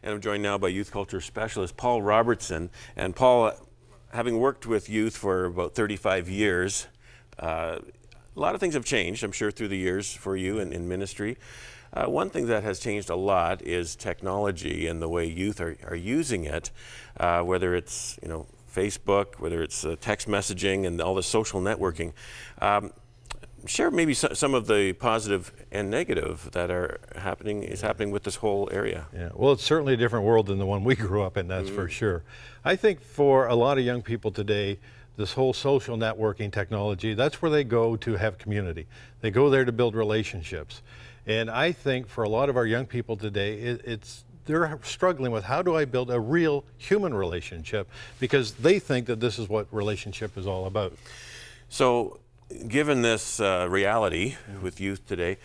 And I'm joined now by youth culture specialist Paul Robertson. And Paul, having worked with youth for about 35 years, a lot of things have changed, I'm sure, through the years for you in ministry. One thing that has changed a lot is technology and the way youth are using it, whether it's Facebook, whether it's text messaging and all the social networking. Share maybe some of the positive and negative that is happening with this whole area. Yeah, well, it's certainly a different world than the one we grew up in, that's for sure. I think for a lot of young people today, this whole social networking technology, that's where they go to have community. They go there to build relationships. And I think for a lot of our young people today, they're struggling with, how do I build a real human relationship? Because they think that this is what relationship is all about. So, given this reality with youth today,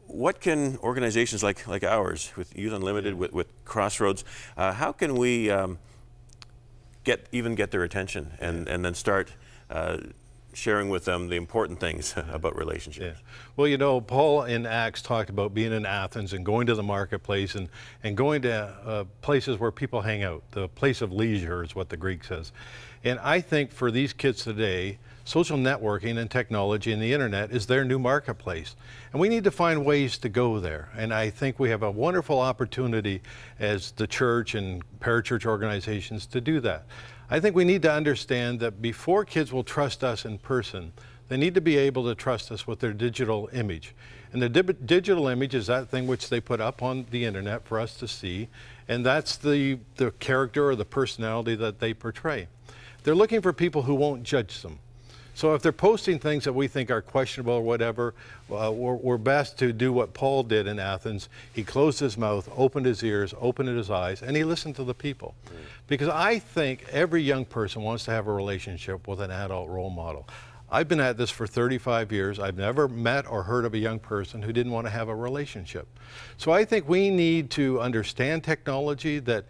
what can organizations like ours, with Youth Unlimited, with Crossroads, how can we get their attention and then start sharing with them the important things about relationships? Yeah. Well, Paul in Acts talked about being in Athens and going to the marketplace and going to places where people hang out. The place of leisure is what the Greek says. And I think for these kids today, social networking and technology and the internet is their new marketplace. And we need to find ways to go there. And I think we have a wonderful opportunity as the church and parachurch organizations to do that. I think we need to understand that before kids will trust us in person, they need to be able to trust us with their digital image. And the digital image is that thing which they put up on the internet for us to see, and that's the character or the personality that they portray. They're looking for people who won't judge them. So if they're posting things that we think are questionable or whatever, we're best to do what Paul did in Athens. He closed his mouth, opened his ears, opened his eyes, and he listened to the people. Because I think every young person wants to have a relationship with an adult role model. I've been at this for 35 years. I've never met or heard of a young person who didn't want to have a relationship. So I think we need to understand technology, that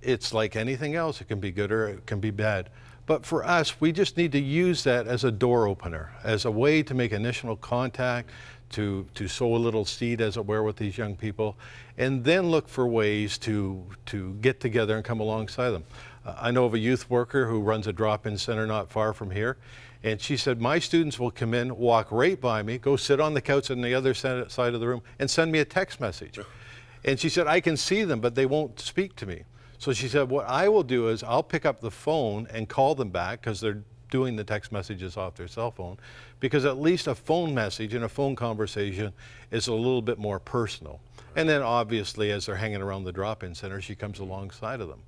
it's like anything else. It can be good or it can be bad. But for us, we just need to use that as a door opener, as a way to make initial contact, to sow a little seed, as it were, with these young people, and then look for ways to get together and come alongside them. I know of a youth worker who runs a drop-in center not far from here, and she said, my students will come in, walk right by me, go sit on the couch on the other side of the room, and send me a text message. And she said, I can see them, but they won't speak to me. So she said, what I will do is I'll pick up the phone and call them back, because they're doing the text messages off their cell phone, because at least a phone message and a phone conversation is a little bit more personal. And then obviously, as they're hanging around the drop-in center, she comes alongside of them.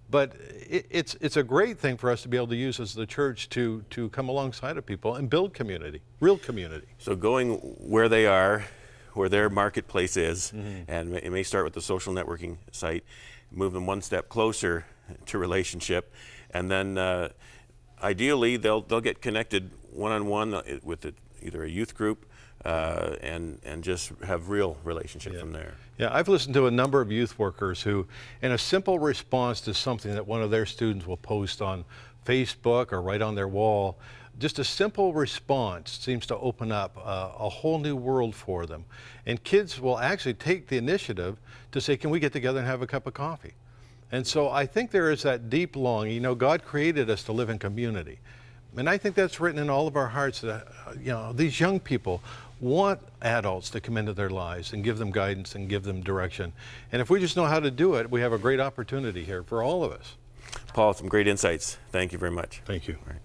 But it's a great thing for us to be able to use as the church to come alongside of people and build community, real community. So going where they are, where their marketplace is, and it may start with the social networking site, move them one step closer to relationship, and then ideally they'll get connected one-on-one with either a youth group and just have real relationship from there. Yeah, I've listened to a number of youth workers who, in a simple response to something that one of their students will post on Facebook or write on their wall, just a simple response seems to open up a whole new world for them. And kids will actually take the initiative to say, can we get together and have a cup of coffee? And so I think there is that deep longing. God created us to live in community. And I think that's written in all of our hearts that, these young people want adults to come into their lives and give them guidance and give them direction. And if we just know how to do it, we have a great opportunity here for all of us. Paul, some great insights. Thank you very much. Thank you. All right.